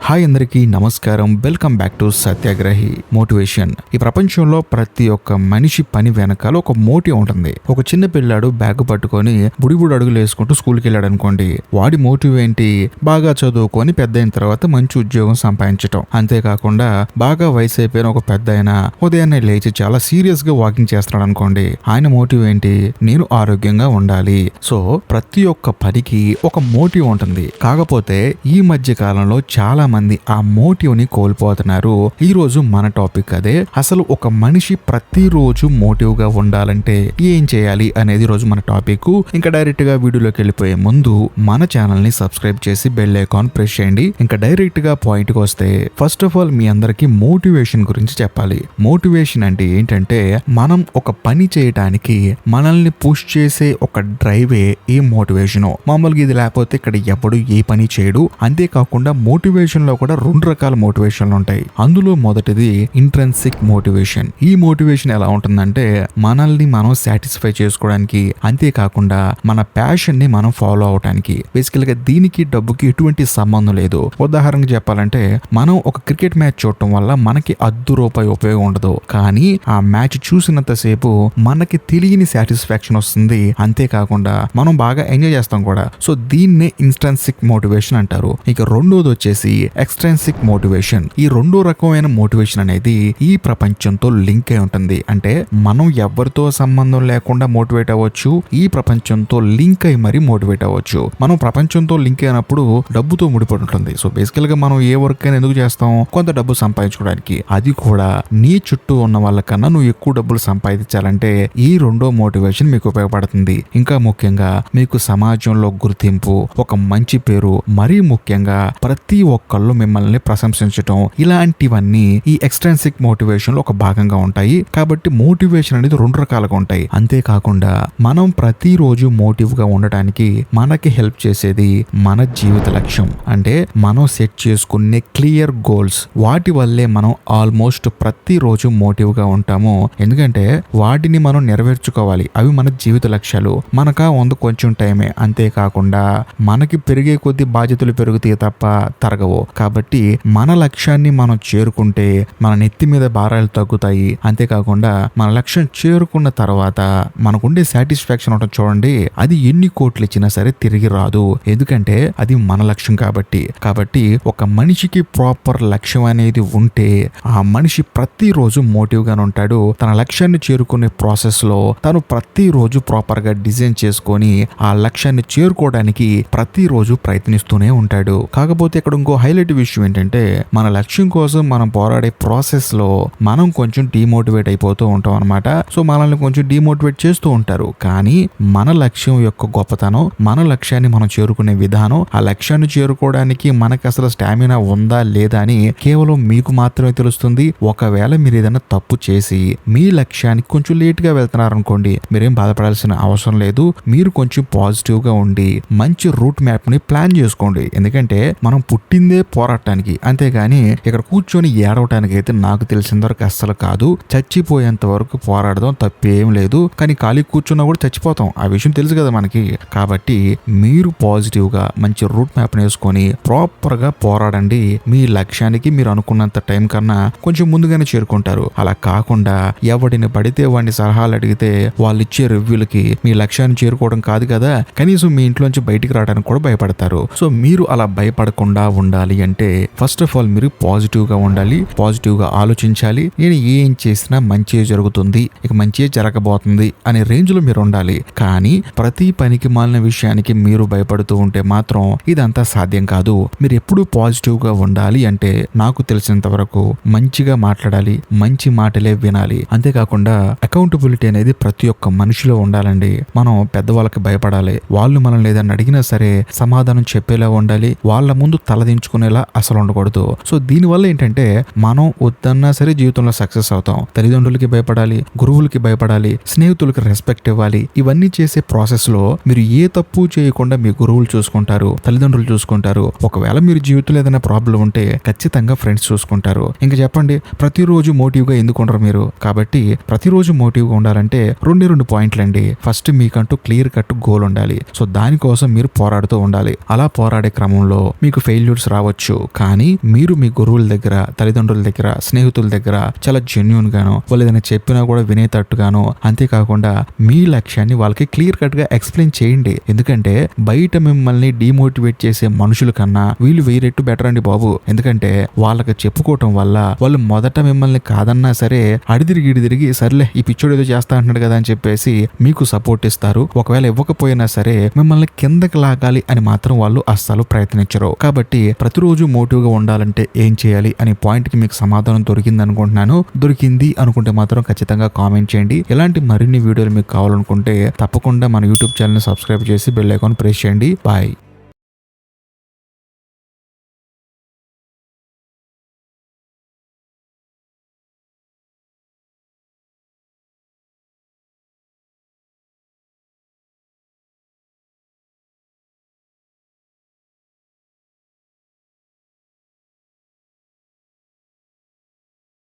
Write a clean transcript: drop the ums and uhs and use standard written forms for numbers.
Hi అందరికీ నమస్కారం. Welcome back to సత్యాగ్రహి motivation. ఈ ప్రపంచంలో ప్రతి ఒక్క మనిషి పని వెనకాల ఒక మోటివ్ ఉంటుంది. ఒక చిన్న పిల్లాడు బ్యాగ్ పట్టుకొని బుడిబుడి అడుగులు వేసుకుంటూ స్కూల్కి వెళ్ళాడు అనుకోండి. వాడి మోటివ్ ఏంటి? బాగా చదువుకొని పెద్ద అయిన తర్వాత మంచి ఉద్యోగం సంపాదించటం. అంతేకాకుండా బాగా వయసు అయిపోయిన ఒక పెద్ద అయినా ఉదయాన్నే లేచి చాలా సీరియస్ గా వాకింగ్ చేస్తున్నాడు అనుకోండి. ఆయన మోటివ్ ఏంటి? నేను ఆరోగ్యంగా ఉండాలి. సో ప్రతి ఒక్క పనికి ఒక మోటివ్ ఉంటుంది. కాకపోతే ఈ మధ్య కాలంలో చాలా మంది ఆ మోటివ్ ని కోల్పోతున్నారు. ఈ రోజు మన టాపిక్ అదే. అసలు ఒక మనిషి ప్రతిరోజు మోటివ్ గా ఉండాలంటే ఏం చేయాలి అనేది రోజు మన టాపిక్. ఇంకా డైరెక్ట్ గా వీడియోలోకి వెళ్ళిపోయే ముందు మన ఛానల్ ని సబ్స్క్రైబ్ చేసి బెల్ ఐకాన్ ప్రెస్ చేయండి. ఇంకా డైరెక్ట్ గా పాయింట్ కి వస్తే, ఫస్ట్ ఆఫ్ ఆల్ మీ అందరికి మోటివేషన్ గురించి చెప్పాలి. మోటివేషన్ అంటే ఏంటంటే మనం ఒక పని చేయడానికి మనల్ని పుష్ చేసే ఒక డ్రైవే ఈ మోటివేషన్. మామూలుగా ఇది లేకపోతే ఇక్కడ ఎప్పుడు ఏ పని చేయడు. అంతేకాకుండా మోటివేషన్ లో కూడా రెండు రకాల మోటివేషన్లు ఉంటాయి. అందులో మొదటిది ఇంట్రెన్సిక్ మోటివేషన్. ఈ మోటివేషన్ ఎలా ఉంటుందంటే మనల్ని మనం సాటిస్ఫై చేసుకోవడానికి, అంతేకాకుండా మన ప్యాషన్ ని మనం ఫాలో అవడానికి. బేసికల్ గా దీనికి డబ్బుకి ఎటువంటి సంబంధం లేదు. ఉదాహరణకు చెప్పాలంటే మనం ఒక క్రికెట్ మ్యాచ్ చూడటం వల్ల మనకి రూపాయి ఉపయోగం ఉండదు, కానీ ఆ మ్యాచ్ చూసినంత సేపు మనకి తెలియని సాటిస్ఫాక్షన్ వస్తుంది. అంతేకాకుండా మనం బాగా ఎంజాయ్ చేస్తాం కూడా. సో దీన్నే ఇంట్రెన్సిక్ మోటివేషన్ అంటారు. ఇక రెండోది వచ్చేసి ఎక్స్ట్రెన్సిక్ మోటివేషన్. ఈ రెండో రకమైన మోటివేషన్ అనేది ఈ ప్రపంచంతో లింక్ అయి ఉంటుంది. అంటే మనం ఎవరితో సంబంధం లేకుండా మోటివేట్ అవ్వచ్చు, ఈ ప్రపంచంతో లింక్ అయి మరి మోటివేట్ అవ్వచ్చు. మనం ప్రపంచంతో లింక్ అయినప్పుడు డబ్బుతో ముడిపడి ఉంటుంది. సో బేసికల్ గా మనం ఏ వర్క్ అయినా ఎందుకు చేస్తాం? కొంత డబ్బు సంపాదించుకోవడానికి. అది కూడా నీ చుట్టూ ఉన్న వాళ్ళకన్నా నువ్వు ఎక్కువ డబ్బులు సంపాదించాలంటే ఈ రెండో మోటివేషన్ మీకు ఉపయోగపడుతుంది. ఇంకా ముఖ్యంగా మీకు సమాజంలో గుర్తింపు, ఒక మంచి పేరు, మరీ ముఖ్యంగా ప్రతి ఒక్కళ్ళు మిమ్మల్ని ప్రశంసించటం, ఇలాంటివన్నీ ఈ ఎక్స్ట్రెన్సిక్ మోటివేషన్ లో ఒక భాగంగా ఉంటాయి. కాబట్టి మోటివేషన్ అనేది రెండు రకాలుగా ఉంటాయి. అంతేకాకుండా మనం ప్రతిరోజు మోటివ్ గా ఉండటానికి మనకి హెల్ప్ చేసేది మన జీవిత లక్ష్యం. అంటే మనం సెట్ చేసుకునే క్లియర్ గోల్స్. వాటి వల్లే మనం ఆల్మోస్ట్ ప్రతిరోజు మోటివ్ గా ఉంటాము. ఎందుకంటే వాటిని మనం నెరవేర్చుకోవాలి. అవి మన జీవిత లక్ష్యాలు. మనకా ఉంది కొంచెం టైమే. అంతేకాకుండా మనకి పెరిగే కొద్ది బాధ్యతలు పెరుగుతాయి తప్ప తరగవు. కాబట్టి మన లక్ష్యాన్ని మనం చేరుకుంటే మన నెత్తి మీద భారాలు తగ్గుతాయి. అంతేకాకుండా మన లక్ష్యం చేరుకున్న తర్వాత మనకుండే సాటిస్ఫాక్షన్ ఉంటుంది చూడండి, అది ఎన్ని కోట్లు ఇచ్చినా సరే తిరిగి రాదు. ఎందుకంటే అది మన లక్ష్యం కాబట్టి ఒక మనిషికి ప్రాపర్ లక్ష్యం అనేది ఉంటే ఆ మనిషి ప్రతిరోజు మోటివ్ గానే ఉంటాడు. తన లక్ష్యాన్ని చేరుకునే ప్రాసెస్ లో తను ప్రతిరోజు ప్రాపర్ గా డిజైన్ చేసుకొని ఆ లక్ష్యాన్ని చేరుకోవడానికి ప్రతిరోజు ప్రయత్నిస్తూనే ఉంటాడు. కాకపోతే ఇక్కడ ఇంకో హైలైట్ విషయం ఏంటంటే మన లక్ష్యం కోసం మనం పోరాడే ప్రాసెస్ లో మనం కొంచెం డిమోటివేట్ అయిపోతూ ఉంటాం అనమాట. సో మనల్ని కొంచెం డిమోటివేట్ చేస్తూ ఉంటారు. కానీ మన లక్ష్యం యొక్క గొప్పతనం, మన లక్ష్యాన్ని మనం చేరుకునే విధానం, ఆ లక్ష్యాన్ని చేరుకోవడానికి మనకి అసలు స్టామినా ఉందా లేదా అని కేవలం మీకు మాత్రమే తెలుస్తుంది. ఒకవేళ మీరు ఏదైనా తప్పు చేసి మీ లక్ష్యానికి కొంచెం లేట్ గా వెళ్తున్నారనుకోండి, మీరేం బాధపడాల్సిన అవసరం లేదు. మీరు కొంచెం పాజిటివ్ గా ఉండి మంచి రూట్ మ్యాప్ ని ప్లాన్ చేసుకోండి. ఎందుకంటే మనం పుట్టిందే పోరాటానికి, అంతేగాని ఇక్కడ కూర్చొని ఏడవటానికి అయితే నాకు తెలిసిన వరకు అస్సలు కాదు. చచ్చిపోయేంత వరకు పోరాడదాం, తప్పేం లేదు. కానీ ఖాళీ కూర్చున్నా కూడా చచ్చిపోతాం, ఆ విషయం తెలుసు కదా మనకి. కాబట్టి మీరు పాజిటివ్ గా మంచి రూట్ మ్యాప్ వేసుకొని ప్రాపర్ గా పోరాడండి. మీ లక్ష్యానికి మీరు అనుకున్నంత టైం కన్నా కొంచెం ముందుగానే చేరుకుంటారు. అలా కాకుండా ఎవడిని పడితే వాడిని సలహాలు అడిగితే వాళ్ళు ఇచ్చే రివ్యూలకి మీ లక్ష్యాన్ని చేరుకోవడం కాదు కదా, కనీసం మీ ఇంట్లోంచి బయటికి రావడానికి కూడా భయపడతారు. సో మీరు అలా భయపడకుండా ఉండాలి అంటే ఫస్ట్ ఆఫ్ ఆల్ మీరు పాజిటివ్ గా ఉండాలి, పాజిటివ్ గా ఆలోచించాలి. నేను ఏం చేసినా మంచిగా జరుగుతుంది, ఇక మంచిగా జరగబోతుంది అనే రేంజ్ లో మీరు ఉండాలి. కానీ ప్రతి పనికి మాలిన విషయానికి మీరు భయపడుతూ ఉంటే మాత్రం ఇదంతా సాధ్యం కాదు. మీరు ఎప్పుడు పాజిటివ్ గా ఉండాలి అంటే నాకు తెలిసినంత వరకు మంచిగా మాట్లాడాలి, మంచి మాటలే వినాలి. అంతేకాకుండా అకౌంటబిలిటీ అనేది ప్రతి ఒక్క మనిషిలో ఉండాలండి. మనం పెద్దవాళ్ళకి భయపడాలి. వాళ్ళు మనల్ని ఏదైనా అడిగినా సరే సమాధానం చెప్పేలా ఉండాలి. వాళ్ళ ముందు తలదించుకునేలా అసలు ఉండకూడదు. సో దీనివల్ల ఏంటంటే మనం వద్దన్నా సరే జీవితంలో సక్సెస్ అవుతాం. తల్లిదండ్రులకి భయపడాలి, గురువులకి భయపడాలి, స్నేహితులకి రెస్పెక్ట్ ఇవ్వాలి. ఇవన్నీ చేసే ప్రాసెస్ లో మీరు ఏ తప్పు చేయకుండా మీ గురువులు చూసుకుంటారు, తల్లిదండ్రులు చూసుకుంటారు. ఒకవేళ మీరు జీవితంలో ఏదైనా ప్రాబ్లం ఉంటే ఖచ్చితంగా ఫ్రెండ్స్ చూసుకుంటారు. ఇంకా చెప్పండి, ప్రతిరోజు మోటివ్ గా ఎందుకు ఉండరు మీరు? కాబట్టి ప్రతిరోజు మోటివ్ గా ఉండాలంటే రెండు పాయింట్లు అండి. ఫస్ట్ మీకంటూ క్లియర్ కట్ గోల్ ఉండాలి. సో దానికోసం మీరు పోరాడుతూ ఉండాలి. అలా పోరాడే క్రమంలో మీకు ఫెయిల్యూర్స్ రావచ్చు, అవ్వచ్చు. కానీ మీరు మీ గురువుల దగ్గర, తల్లిదండ్రుల దగ్గర, స్నేహితుల దగ్గర చాలా జెన్యూన్ గాను, వాళ్ళు ఏదైనా చెప్పినా కూడా వినేటట్టుగాను, అంతేకాకుండా మీ లక్ష్యాన్ని వాళ్ళకి క్లియర్ కట్ గా ఎక్స్ప్లెయిన్ చేయండి. ఎందుకంటే బయట మిమ్మల్ని డిమోటివేట్ చేసే మనుషుల కన్నా వీళ్ళు 1000 రెట్లు బెటర్ అండి బాబు. ఎందుకంటే వాళ్ళకి చెప్పుకోవటం వల్ల వాళ్ళు మొదట మిమ్మల్ని కాదన్నా సరే అడిదిరిగి సర్లే ఈ పిచ్చోడు ఏదో చేస్తా అంటున్నాడు కదా అని చెప్పేసి మీకు సపోర్ట్ ఇస్తారు. ఒకవేళ ఇవ్వకపోయినా సరే మిమ్మల్ని కిందకి లాగాలి అని మాత్రం వాళ్ళు అస్సలు ప్రయత్నించరు. కాబట్టి ప్రతిరోజు మోటివ్ గా ఉండాలంటే ఏం చేయాలి అనే పాయింట్ కి మీకు సమాధానం దొరికింది అనుకుంటున్నాను. దొరికింది అనుకుంటే మాత్రం ఖచ్చితంగా కామెంట్ చేయండి. ఇలాంటి మరిన్ని వీడియోలు మీకు కావాలనుకుంటే తప్పకుండా మన యూట్యూబ్ ఛానల్ ని సబ్స్క్రైబ్ చేసి బెల్ ఐకాన్ ప్రెస్ చేయండి. బాయ్.